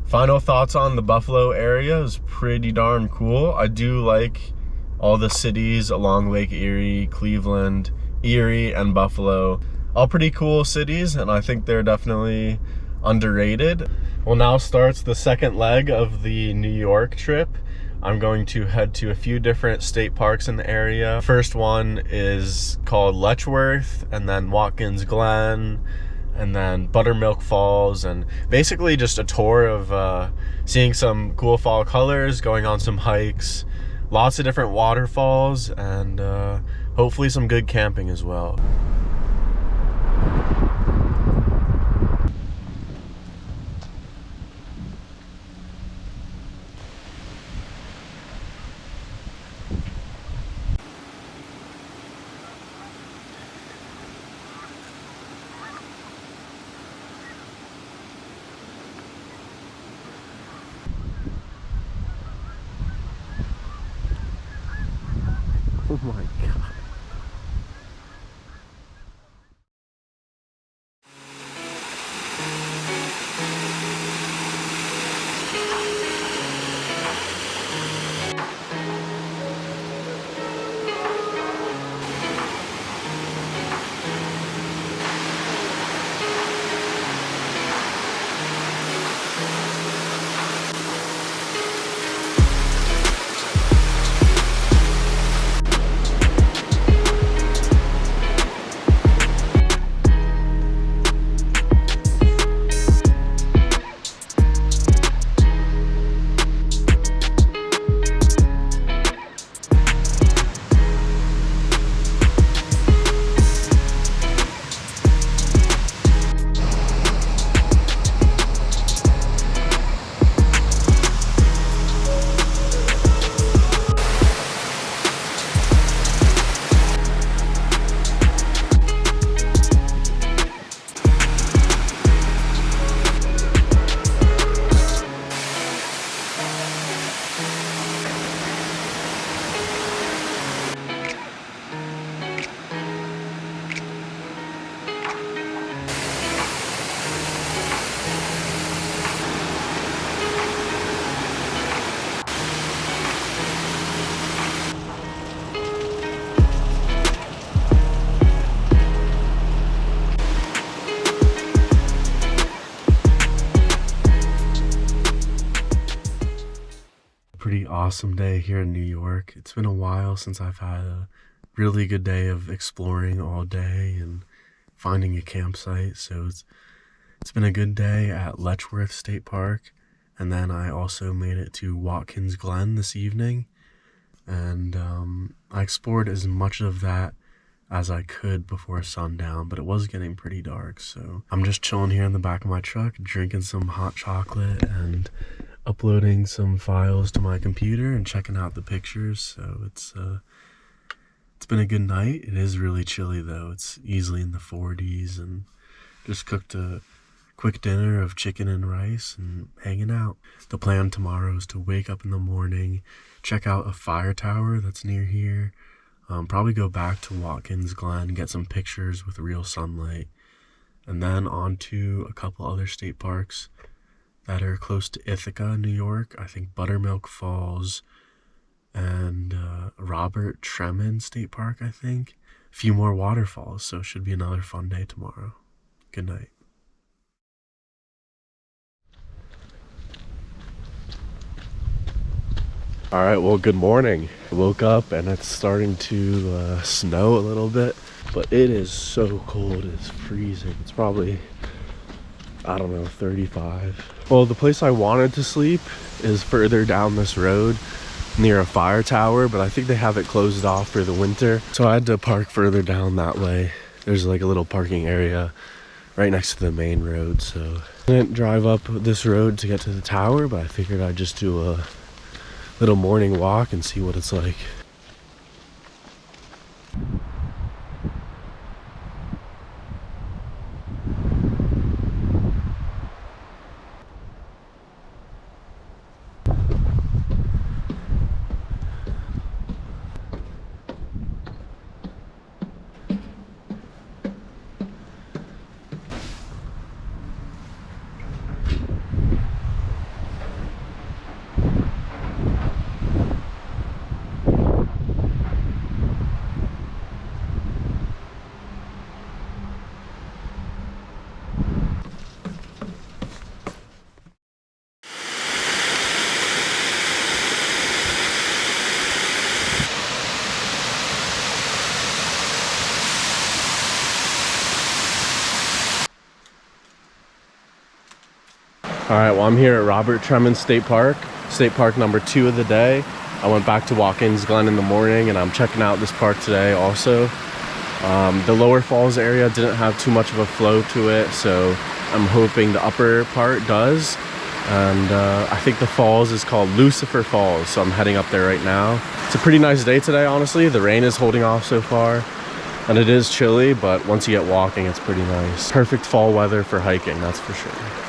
final thoughts on the Buffalo area is pretty darn cool. I do like all the cities along Lake Erie, Cleveland, Erie, and Buffalo. All pretty cool cities, and I think they're definitely underrated. Well, now starts the second leg of the New York trip. I'm going to head to a few different state parks in the area. First one is called Letchworth, and then Watkins, Glen, and then Buttermilk Falls, and basically just a tour of seeing some cool fall colors, going on some hikes, lots of different waterfalls, and hopefully some good camping as well. Oh my God. Pretty awesome day here in New York. It's been a while since I've had a really good day of exploring all day and finding a campsite. So it's been a good day at Letchworth State Park, and then I also made it to Watkins Glen this evening, and I explored as much of that as I could before sundown, but it was getting pretty dark. So I'm just chilling here in the back of my truck, drinking some hot chocolate and uploading some files to my computer and checking out the pictures. So it's been a good night. It is really chilly though. It's easily in the 40s, and just cooked a quick dinner of chicken and rice and hanging out. The plan tomorrow is to wake up in the morning, check out a fire tower that's near here, probably go back to Watkins Glen, get some pictures with real sunlight, and then on to a couple other state parks that are close to Ithaca, New York. I think Buttermilk Falls and Robert Treman State Park, I think. A few more waterfalls, so it should be another fun day tomorrow. Good night. All right, well, good morning. I woke up and it's starting to snow a little bit, but it is so cold. It's freezing. It's probably, I don't know, 35. Well, the place I wanted to sleep is further down this road near a fire tower, but I think they have it closed off for the winter. So I had to park further down that way. There's like a little parking area right next to the main road. So I didn't drive up this road to get to the tower, but I figured I'd just do a little morning walk and see what it's like. All right, well, I'm here at Robert Treman State Park number 2 of the day. I went back to Watkins, Glen in the morning, and I'm checking out this park today also. The lower falls area didn't have too much of a flow to it, so I'm hoping the upper part does. And I think the falls is called Lucifer Falls, so I'm heading up there right now. It's a pretty nice day today, honestly. The rain is holding off so far, and it is chilly, but once you get walking, it's pretty nice. Perfect fall weather for hiking, that's for sure.